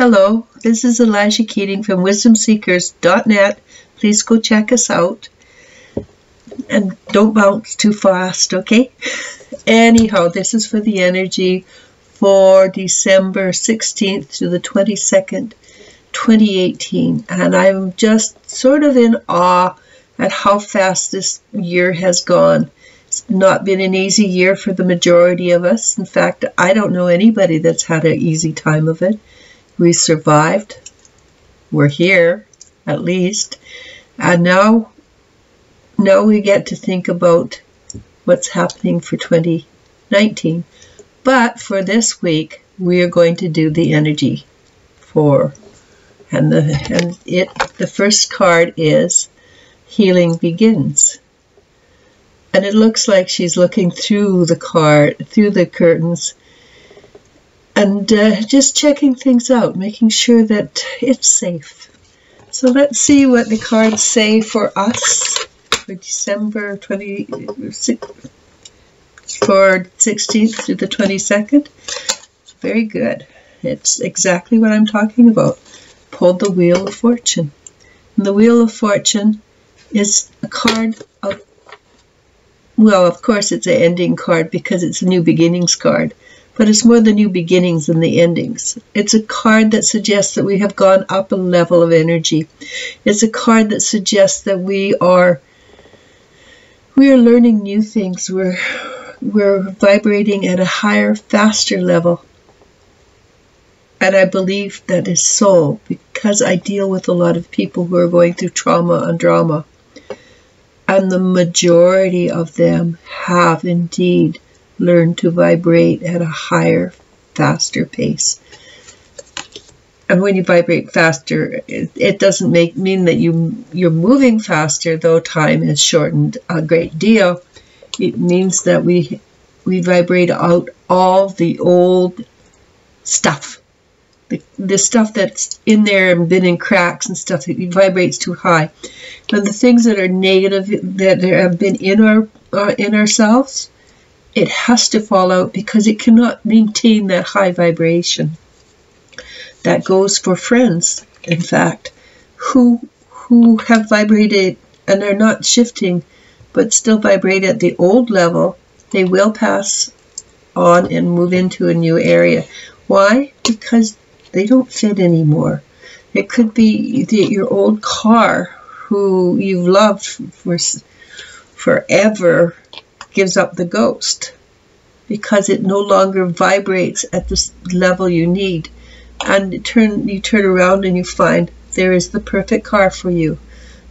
Hello, this is Elijah Keating from wisdomseekers.net. Please go check us out. And don't bounce too fast, okay? Anyhow, this is for the energy for December 16th to the 22nd, 2018. And I'm just sort of in awe at how fast this year has gone. It's not been an easy year for the majority of us. In fact, I don't know anybody that's had an easy time of it. We survived. We're here, at least. And now we get to think about what's happening for 2019. But for this week, we are going to do the energy the first card is Healing Begins. And it looks like she's looking through the curtains, and just checking things out, making sure that it's safe. So let's see what the cards say for us for December 16th to the 22nd. Very good. It's exactly what I'm talking about. Pulled the Wheel of Fortune. And the Wheel of Fortune is a card of, well, of course it's an ending card because it's a new beginnings card. But it's more the new beginnings than the endings. It's a card that suggests that we have gone up a level of energy. It's a card that suggests that we are learning new things. We're vibrating at a higher, faster level. And I believe that is so because I deal with a lot of people who are going through trauma and drama. And the majority of them have indeed learn to vibrate at a higher, faster pace. And when you vibrate faster, it doesn't mean that you're moving faster, though time has shortened a great deal. It means that we vibrate out all the old stuff. The stuff that's in there and been in cracks and stuff, it vibrates too high. And the things that are negative that have been in ourselves, it has to fall out because it cannot maintain that high vibration. That goes for friends, in fact, who have vibrated and are not shifting, but still vibrate at the old level. They will pass on and move into a new area. Why? Because they don't fit anymore. It could be your old car who you've loved for forever gives up the ghost because it no longer vibrates at the level you need. And you turn around and you find there is the perfect car for you.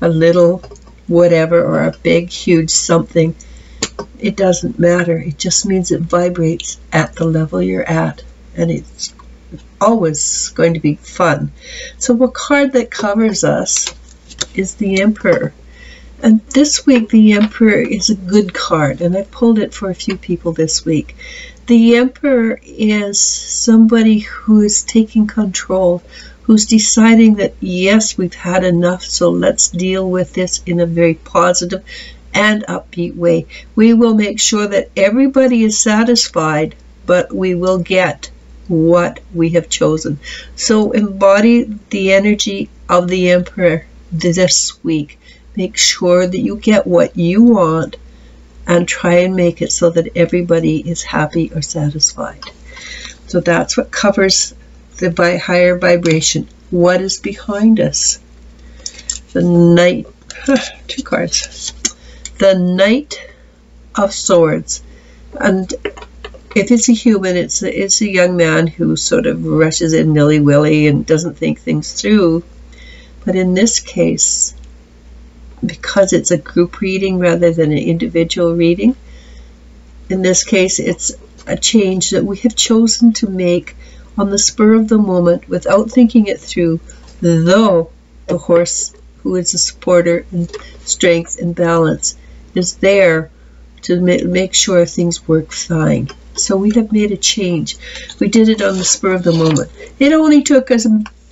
A little whatever or a big, huge something. It doesn't matter. It just means it vibrates at the level you're at. And it's always going to be fun. So a card that covers us is the Emperor. And this week, the Emperor is a good card, and I pulled it for a few people this week. The Emperor is somebody who is taking control, who's deciding that, yes, we've had enough, so let's deal with this in a very positive and upbeat way. We will make sure that everybody is satisfied, but we will get what we have chosen. So embody the energy of the Emperor this week. Make sure that you get what you want and try and make it so that everybody is happy or satisfied. So that's what covers the higher vibration. What is behind us? The Knight, two cards. The Knight of Swords. And if it's a human, it's a young man who sort of rushes in nilly-willy and doesn't think things through. But in this case, because it's a group reading rather than an individual reading, in this case it's a change that we have chosen to make on the spur of the moment without thinking it through, though the horse, who is a supporter in strength and balance, is there to make sure things work fine. So we have made a change. We did it on the spur of the moment. It only took us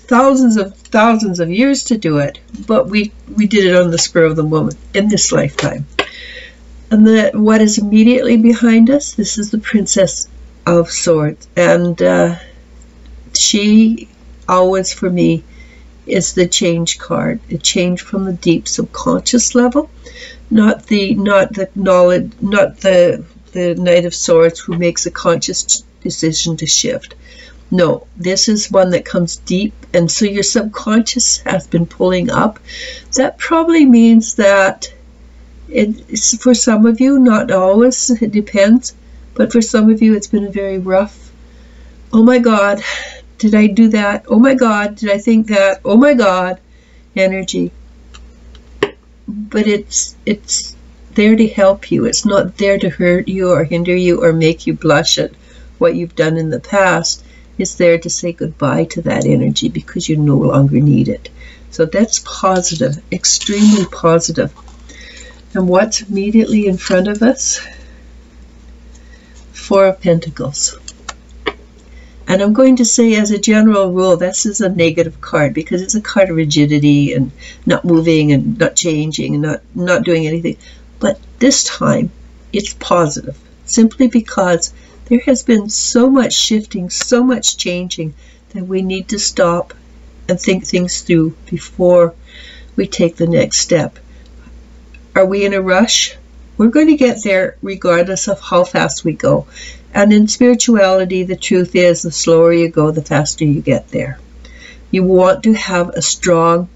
thousands of years to do it, but we did it on the spur of the moment in this lifetime. And what is immediately behind us, this is the Princess of Swords, and she always for me is the change card. A change from the deep subconscious level, not the knowledge, not the Knight of Swords who makes a conscious decision to shift. No, this is one that comes deep, and so your subconscious has been pulling up. That probably means that it's, for some of you, not always, it depends, but for some of you it's been a very rough, oh my God, did I do that? Oh my God, did I think that? Oh my God, energy. But it's there to help you. It's not there to hurt you or hinder you or make you blush at what you've done in the past. It's there to say goodbye to that energy because you no longer need it. So that's positive, extremely positive. And what's immediately in front of us? Four of Pentacles. And I'm going to say, as a general rule, this is a negative card because it's a card of rigidity and not moving and not changing and not doing anything. But this time, it's positive, simply because there has been so much shifting, so much changing, that we need to stop and think things through before we take the next step. Are we in a rush? We're going to get there regardless of how fast we go. And in spirituality, the truth is, the slower you go, the faster you get there. You want to have a strong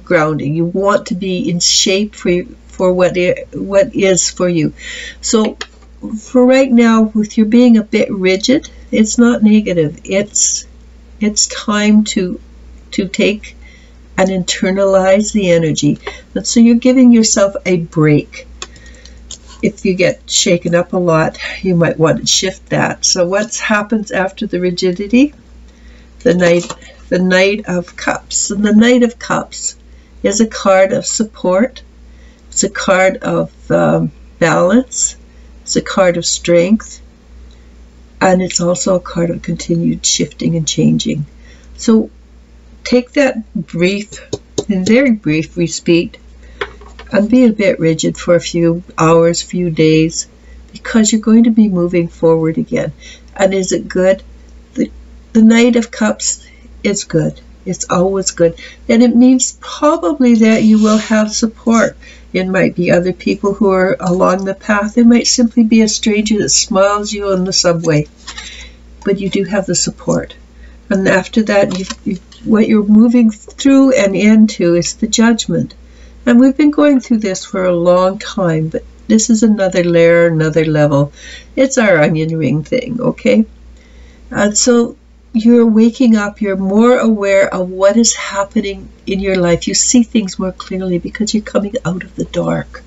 grounding. You want to be in shape for what is for you. So for right now, with you being a bit rigid, it's not negative. It's time to take and internalize the energy. And so you're giving yourself a break. If you get shaken up a lot, you might want to shift that. So what happens after the rigidity? The Knight of Cups. And the Knight of Cups is a card of support. It's a card of balance. It's a card of strength. And it's also a card of continued shifting and changing. So take that brief, and very brief respite, and be a bit rigid for a few hours, few days, because you're going to be moving forward again. And is it good? The Knight of Cups is good. It's always good. And it means probably that you will have support. It might be other people who are along the path. It might simply be a stranger that smiles you on the subway. But you do have the support. And after that, what you're moving through and into is the Judgment. And we've been going through this for a long time, but this is another layer, another level. It's our onion ring thing, okay? And so you're waking up, you're more aware of what is happening in your life. You see things more clearly because you're coming out of the dark.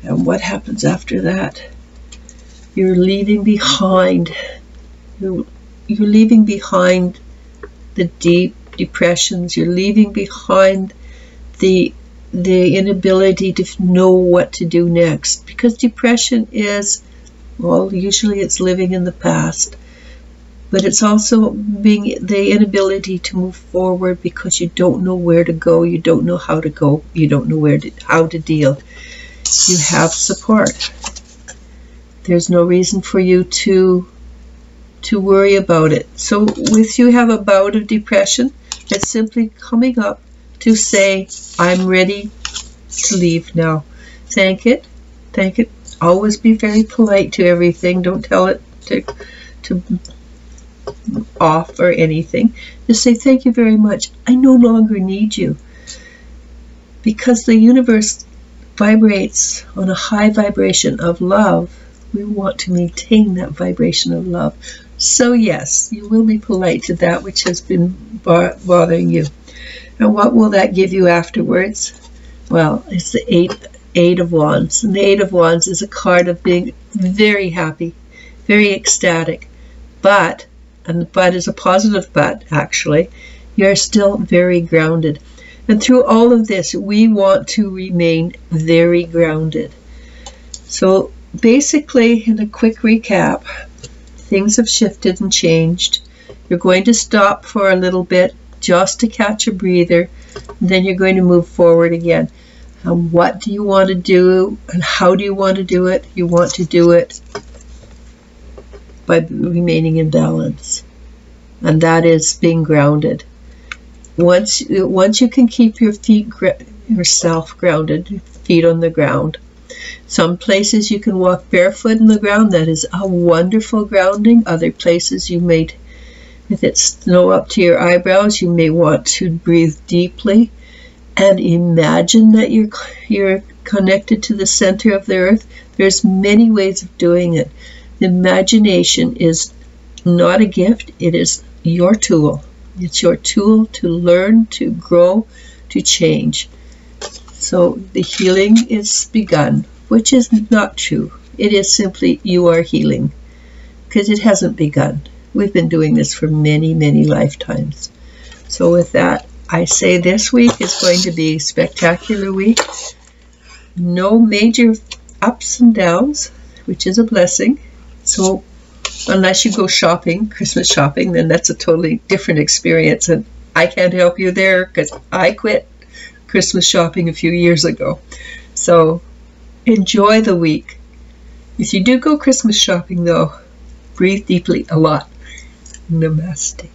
And what happens after that? You're leaving behind. You're leaving behind the deep depressions. You're leaving behind the inability to know what to do next, because depression is, well, usually it's living in the past, but it's also being the inability to move forward because you don't know where to go, you don't know how to go, you don't know how to deal. You have support. There's no reason for you to worry about it. So with you have a bout of depression, it's simply coming up to say, I'm ready to leave now. Thank it. Thank it. Always be very polite to everything. Don't tell it to off or anything. Just say, thank you very much. I no longer need you. Because the universe vibrates on a high vibration of love, we want to maintain that vibration of love. So yes, you will be polite to that which has been bothering you. And what will that give you afterwards? Well, it's the Eight of Wands. And the Eight of Wands is a card of being very happy, very ecstatic. But, and the but is a positive but, actually, you're still very grounded. And through all of this, we want to remain very grounded. So basically, in a quick recap, things have shifted and changed. You're going to stop for a little bit just to catch a breather, and then you're going to move forward again. And what do you want to do, and how do you want to do it? You want to do it by remaining in balance. and that is being grounded. Once you can keep your yourself grounded, feet on the ground. Some places you can walk barefoot in the ground. That is a wonderful grounding. Other places you may, if it's snow up to your eyebrows, you may want to breathe deeply and imagine that you're connected to the center of the earth. There's many ways of doing it. Imagination is not a gift. It is your tool. It's your tool to learn, to grow, to change. So the healing is begun, which is not true. It is simply you are healing, because it hasn't begun. We've been doing this for many, many lifetimes. So with that, I say this week is going to be a spectacular week. No major ups and downs, which is a blessing. So unless you go shopping, Christmas shopping, then that's a totally different experience. And I can't help you there because I quit Christmas shopping a few years ago. So enjoy the week. If you do go Christmas shopping though, breathe deeply a lot. Namaste.